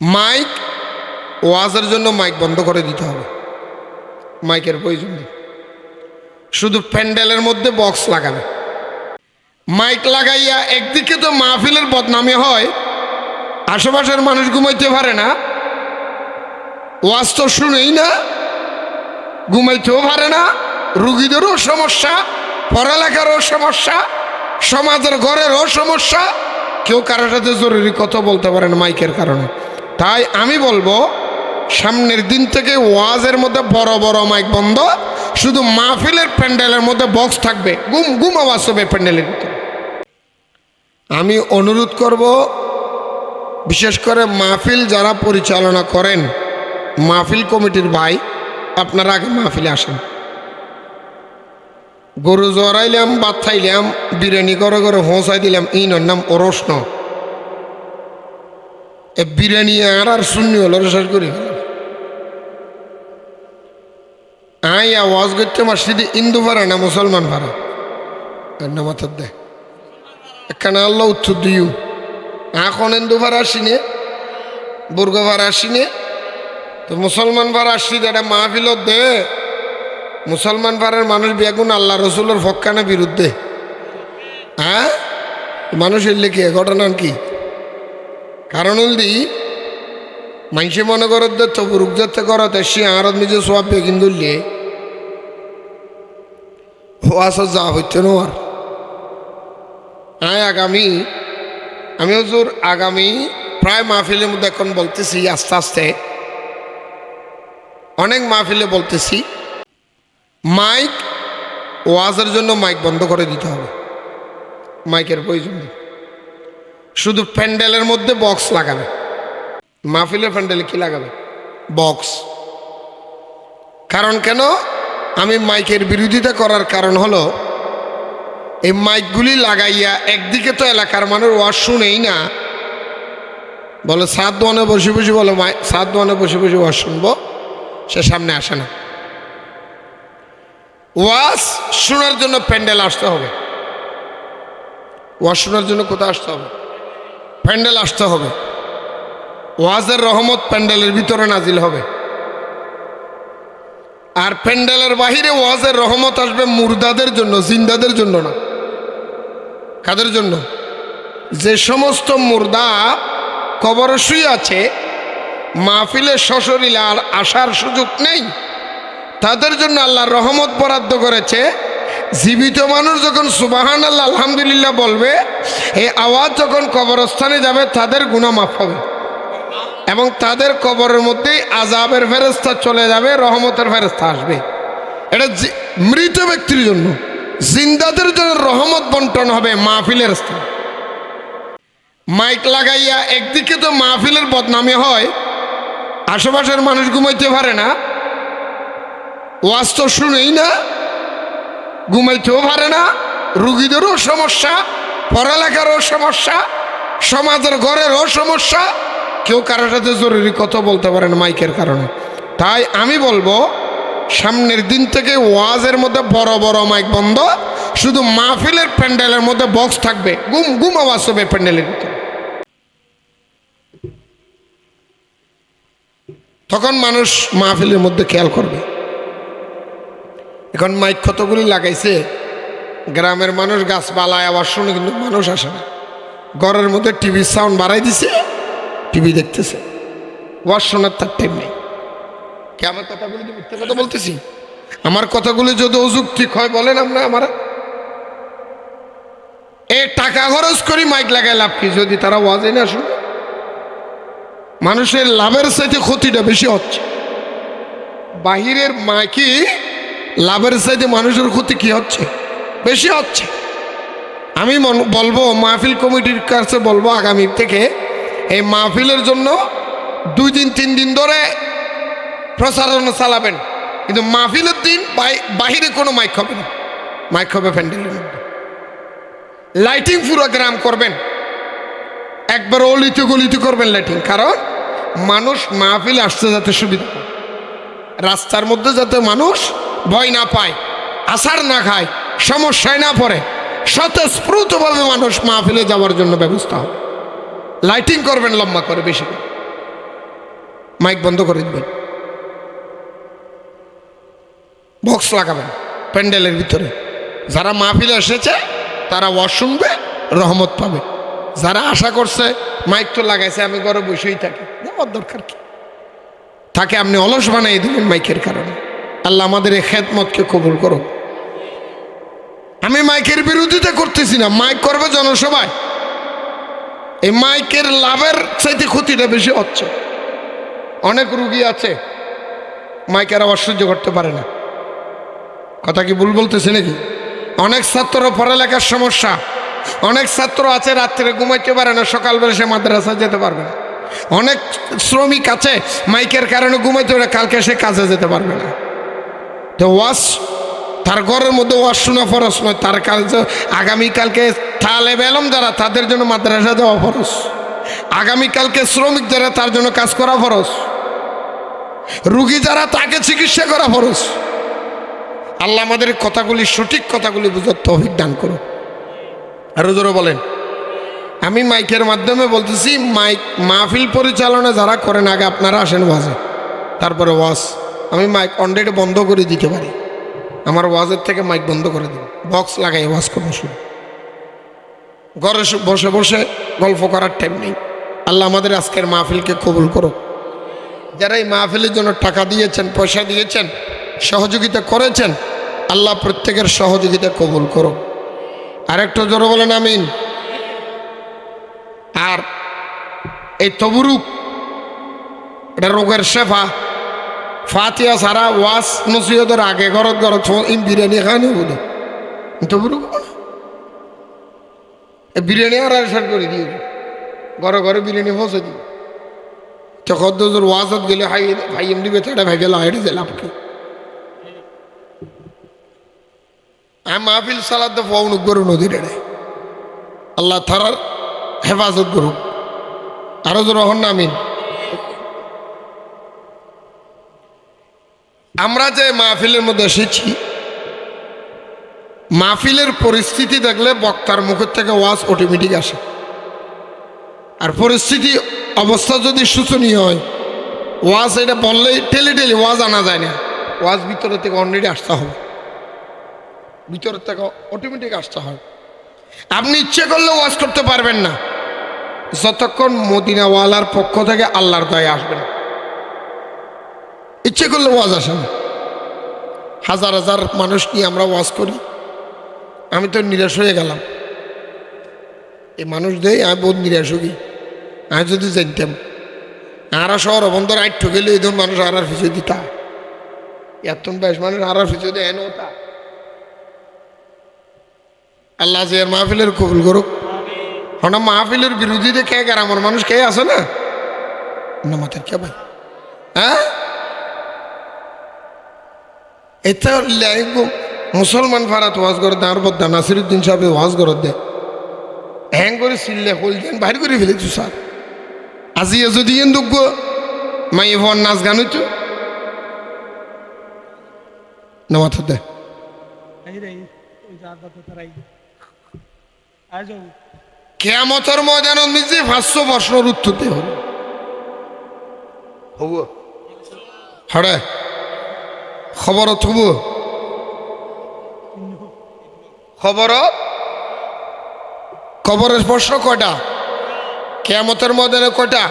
Mic ওয়াজের জন্য mic বন্ধ করে দিতে হবে, মাইকের প্রয়োজন নেই। শুধু প্যান্ডেলের মধ্যে বক্স লাগাবে। মাইক লাগাইয়া একদিকে তো মাহফিলের বদনামি হয়, আশেপাশের মানুষ ঘুমাইতে পারে না, ওয়াজ তো শুনেই না, ঘুমাইতেও পারে না, রুগীদেরও সমস্যা, পড়ালেখারও সমস্যা, সমাজের ঘরেরও সমস্যা, কেউ কারোর সাথে জরুরি কথা বলতে পারে না মাইকের কারণে। তাই আমি বলবো সামনের দিন থেকে ওয়াজের মধ্যে বড় বড় মাইক বন্ধ, শুধু মাহফিলের প্যান্ডেলের মধ্যে বক্স থাকবে, গুম গুম আওয়াজ হবে প্যান্ডেলের ভিতরে। আমি অনুরোধ করব, বিশেষ করে মাহফিল যারা পরিচালনা করেন, মাহফিল কমিটির ভাই, আপনারা আগে মাহফিলে আসেন। গরু জড়াইলাম, ভাত খাইলাম, বিরিয়ানি করে করে হোঁচাই দিলাম, ইনর নাম ওরস ন এ বিরিয়ানি আর শূন্য হলো শেষ করি আই আওয়াজ করতে মসজিদে হিন্দু ভাড়া না মুসলমান ভাড়া না মাথার দেয় এখানে আল্লাহ উত্তর দিও। এখন হিন্দু ভাড়া আসিনে, বুর্গা ভাড়া আসিনে, তো মুসলমান ভাড়া আসছি, এটা মাহফিলত দে। মুসলমান ভাড়ার মানুষ বেগুন আল্লাহ রসুলের ফক্কানের বিরুদ্ধে, হ্যাঁ মানুষের লেখে ঘটনা কি কারণ দি মানুষে মনে করত তো বুরুক যাতে করতে সে আর নিজে সব বেগিন ধরলে ও আসা যা হচ্ছে না আর আমি হুজুর আগামী প্রায় মাহফিলের মধ্যে এখন বলতেছি, আস্তে আস্তে অনেক মাহফিলে বলতেছি, মাইক ওয়াজের জন্য মাইক বন্ধ করে দিতে হবে, মাইকের প্রয়োজন নেই। শুধু প্যান্ডেলের মধ্যে বক্স লাগাবে। মাহফিলের প্যান্ডেলে কি লাগাবে? বক্স। কারণ কেন আমি মাইকের বিরোধিতা করার কারণ হলো, এই মাইকগুলি লাগাইয়া একদিকে তো এলাকার মানুষ ওয়াজ শুনেই না, বলে সাত দোয়ানে বসে বসে, বলে সাত দোয়ানে বসে বসে ওয়াজ শুনবো, সে সামনে আসে না। ওয়াজ শোনার জন্য প্যান্ডেল আসতে হবে। ওয়াজ শোনার জন্য কোথায় আসতে হবে? প্যান্ডেল আসতে হবে। ওয়াজের রহমত প্যান্ডেলের ভিতরে নাজিল হবে। আর প্যান্ডেলের বাহিরে ওয়াজের রহমত আসবে মুর্দাদের জন্য, জিন্দাদের জন্য না। কাদের জন্য? যে সমস্ত মুর্দা কবরে শুয়ে আছে, মাহফিলে সশরীরে আর আসার সুযোগ নেই, তাদের জন্য আল্লাহর রহমত বরাদ্দ করেছে। জীবিত মানুষ যখন সুবহানাল্লাহ আলহামদুলিল্লাহ বলবে, এই আওয়াজ যখন কবরস্থানে যাবে, তাদের গুনাহ মাফ হবে এবং তাদের কবরের মধ্যেই আযাবের ফেরেশতা চলে যাবে, রহমতের ফেরেশতা আসবে। এটা মৃত ব্যক্তির জন্য। জিন্দাদের জন্য রহমত বন্টন হবে মাহফিলের স্থানে। মাইক লাগাইয়া একদিকে তো মাহফিলের বদনামি হয়, আশেপাশের মানুষ ঘুমাইতে পারে না, ওয়াজ তো শুনেই না, ঘুমাইতেও পারে না, রুগীদেরও সমস্যা, পড়ালেখারও সমস্যা, সমাজের ঘরেরও সমস্যা, কেউ কারোর সাথে জরুরি কথা বলতে পারে না মাইকের কারণে। তাই আমি বলবো সামনের দিন থেকে ওয়াজের মধ্যে বড় বড় মাইক বন্ধ, শুধু মাহফিলের প্যান্ডেলের মধ্যে বক্স থাকবে, গুম গুম আওয়াজ হবে প্যান্ডেলের ভিতরে। তখন মানুষ মাহফিলের মধ্যে খেয়াল করবে। এখন মাইক কতগুলি লাগাইছে, গ্রামের মানুষ গাছপালায় আওয়াজ শুনে, কিন্তু মানুষ আসে না। ঘরের মধ্যে টিভির সাউন্ড বাড়াই দিছে, টিভি দেখতেছে, ওয়াজ শোনার তার টাইম নেই। কে আমার কথাগুলি মিথ্যে কথা বলতেছি? আমার কথাগুলি যদি অযৌক্তিক হয় বলেন আপনারা, আমার এই টাকা খরচ করি মাইক লাগায় লাভ কি যদি তারা ওয়াজে না শুনে? মানুষের লাভের চাইতে ক্ষতিটা বেশি হচ্ছে। বাহিরের মাইকি লাভের চাইতে মানুষের ক্ষতি কি হচ্ছে? বেশি হচ্ছে। আমি বলবো মাহফিল কমিটির কাছে বলবো, আগামী থেকে এই মাহফিলের জন্য 2 দিন 3 দিন ধরে প্রচারণা চালাবেন, কিন্তু মাহফিলের দিন বাহিরে কোনো মাইক হবে না, মাইক হবে প্যান্ডেলের মধ্যে। লাইটিং পুরো গ্রাম করবেন, একবার অলিতে গলিতে করবেন লাইটিং। কারণ মানুষ মাহফিলে আসতে যাতে সুবিধা পায়, রাস্তার মধ্যে যাতে মানুষ ভয় না পায়, আসার না খায়, সমস্যায় না পড়ে, স্বতঃস্ফূর্তভাবে মানুষ মাহফিলে যাওয়ার জন্য ব্যবস্থা হবে। লাইটিং করবেন লম্বা করে, বেশি করে। মাইক বন্ধ করে দিবেন, বক্স লাগাবেন প্যান্ডেলের ভিতরে। যারা মাহফিলে এসেছে তারা ওয়াজ শুনবে, রহমত পাবে। যারা আশা করছে মাইক তো লাগাইছে আমি ঘরে বসেই থাকি, আমার দরকার কি? তাকে আপনি অলস বানাই দিলেন মাইকের কারণে। আল্লাহ আমাদের এই খেদমতকে কবুল করো। আমি মাইকের বিরোধিতা করতেছি না, মাইক করবে জনসভায়। এই মাইকের লাভের চাইতে ক্ষতিটা বেশি হচ্ছে। অনেক রুগী আছে মাইকের আওয়াজ সহ্য করতে পারে না। কথা কি ভুল বলতেছে নাকি? অনেক ছাত্র পড়ালেখার সমস্যা, অনেক ছাত্র আছে রাত্রে ঘুমাইতে পারে না, সকালবেলা সে মাদ্রাসা যেতে পারবে না। অনেক শ্রমিক আছে মাইকের কারণে ঘুমাইতে পারে, কালকে সে কাজে যেতে পারবে না। তো ওয়াজ তার ঘরের মধ্যে ওয়াজ শোনা ফরজ নয়, তার কাছে আগামীকালকে তালেব ইলম যারা তাদের জন্য মাদ্রাসা যাওয়া ফরজ, আগামীকালকে শ্রমিক যারা তার জন্য কাজ করা ফরজ, রুগী যারা তাকে চিকিৎসা করা ফরজ। আল্লাহ আমাদের কথাগুলি সঠিক কথাগুলি বুঝার তৌফিক দান করো। আরো জোরে বলেন। আমি মাইকের মাধ্যমে বলতেছি, মাইক মাহফিল পরিচালনা যারা করেন আগে আপনারা আসেন ওয়াজে, তারপরে ওয়াজ। আমি মাইক অলরেডি বন্ধ করে দিতে পারি, আমার ওয়াজের থেকে মাইক বন্ধ করে দিন, বক্স লাগাই ওয়াজ করবো শুরু। ঘরে বসে বসে গল্প করার টাইম নেই। আল্লাহ আমাদের আজকের মাহফিলকে কবুল করো। যারা এই মাহফিলের জন্য টাকা দিয়েছেন, পয়সা দিয়েছেন, সহযোগিতা করেছেন, আল্লাহ প্রত্যেকের সহযোগিতা কবুল করো। আরেকটু জোরে বলেন আমিন। আর এই তবরুক, এটা রোগের শেফা। ফাতিহা সারা ওয়াজ নসিহতের আগে ঘরত ঘরত বিরিয়ানি খাওয়ানি বলে তবরুক, বিরিয়ানি আর করে দিয়ে ঘরে ঘরে বিরিয়ানি পৌঁছে দিই। তখন ওয়াজত গেলে ভাই এমনি বেচাটা ভাই গেল হেঁটে গেলাম কি আমি মাহফিল সালাদ পৌনুক করু নদীর এড়ে। আল্লাহ তারার হেফাজত করুক। আরো জোর হন আমিন। আমরা যে মাহফিলের মধ্যে এসেছি, মাহফিলের পরিস্থিতি দেখলে বক্তার মুখের থেকে ওয়াজ অটোমেটিক আসে। আর পরিস্থিতি অবস্থা যদি শোচনীয় হয়, ওয়াজ এটা বললেই ঠেলে ঠেলে ওয়াজ আনা যায় না। ওয়াজ ভিতরে থেকে অলরেডি আসতে হবে, ভিতরের থেকে অটোমেটিক আসতে হয়। আপনি ইচ্ছে করলে ওয়াজ করতে পারবেন না যতক্ষণ মদিনাওয়ালার পক্ষ থেকে আল্লাহর দয়া আসবে না। ইচ্ছে করলে ওয়াজ আসে না। হাজার হাজার মানুষ নিয়ে আমরা ওয়াজ করি, আমি তো নিরাশ হয়ে গেলাম। এই মানুষ দেয় আমি বহুত নিরাশ হই। আমি যদি জানতাম আরা শহর বন্ধর আইট গেলে এই ধরুন মানুষ আরার ফিচে দিতা, এত বেশ মানুষ আরার ফিচে দেয় এনতা। আল্লাহ যে মাহফিলের কবুল করুক। হন মাহফিলের বিরোধীতে কে গ্রামের মানুষ কে আছে না মাথার কে ভাই? হ্যাঁ, এটা মুসলমান ফারাত ওয়াজ করে দেয়। আর বদ্দা নাসিরুদ্দিন সাহেব ওয়াজ করে দেয়, হ্যাং করে সিললে হল দেন বাইর করে ফেলেছি স্যার। আজি যদি দুগ্গ মাই ভন নাচ গান হইতো না মাথা দেয়। কেয়ামতের ময়দানত নিজে 500 প্রশ্নের উত্তর দিয়ে হবে। হব হরে খবরত হব, খবরত খবরের প্রশ্ন কয়টা? কেয়ামতের ময়দানে কয়টা?